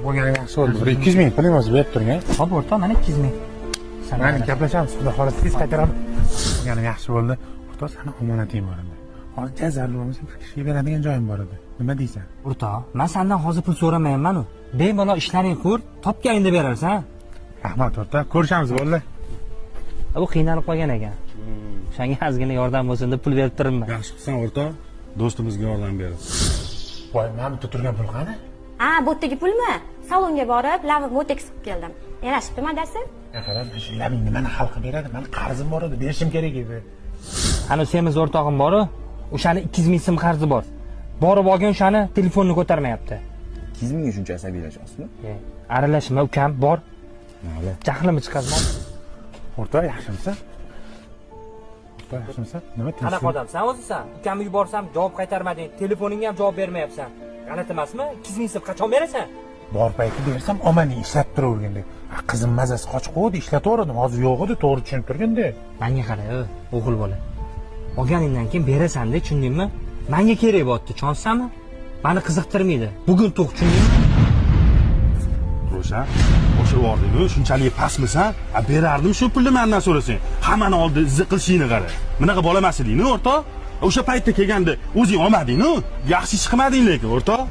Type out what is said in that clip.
Bo'lgani yaxshi bo'ldi. 200 ming puling o'zi berib turing. Xo'p, o'rtoq, mana 200 ming. Mana gaplashamiz, xudo xohlasa tez qaytaramiz. Bo'lgani yaxshi bo'ldi. O'rtoq, seni omonating bor edi. Hozir zarur bo'lmasa bir kishiga beradigan joyim bor edi. Nima deysan? O'rtoq, men sendan hozir pul so'ramayman-ku. Bemalol ishlaring qur, topganingda berarsan. Rahmat o'rtoq, ko'rishamiz bo'ldi. Bu qiynalib qolgan ekan. O'shanga ozgina yordam bo'lsin deb pul berib turibman. Yaxshi qilsan o'rtoq, do'stimizga yordam ber. Voy, mana bu turgan pul qani? Bu yerdagi pulmi? Salonga borib, lavh botoks qilib keldim. Yarashibdimi adasi? Qarab, shu labing nimani hal qilib beradi? Meni qarzim bor edi, berishim kerak edi. Ana semiz o'rtog'im bor-ku, o'shani 200 ming so'm qarzi bor. Borib olgan o'shani telefonni ko'tarmayapti. 200 mingga shuncha asabiylashasizmi? Aralashma, ukam, bor. Mayli. Jahlimni chiqazmam. O'rtoq, yaxshimisan? O'rtoq, yaxshimisan? Nima tinchlik? Qanaqa odamsan o'zisan? Ukamni yuborsam javob qaytarmading, telefoningga ham javob bermayapsan. G'alati emasmi? 200 ming so'm qachon berasan? Bor payti bersam, omani ishlatib turaverganda. Qizim mazasi qochib qoldi, ishlataverdim. Hozir yo'q edi, to'g'ri tushunib turganda. Menga qara, o'g'il bola. Olganingdan keyin berasan-da, tushundingmi? Menga kerak bo'pti, tushunsanmi? Meni qiziqtirmaydi. Bugun to'q, tushundingmi? Ro'shan, o'sha ording-ku, shunchalik pastmisan? Berardim shu pulni mendan so'rasang. Hammani oldi izi qilishingni qara. Bunaqa bola emasligingni, o'rtoq. O'sha paytda kelganda o'zing olmading-ku. Yaxshi ish qilmading lekin, o'rtoq.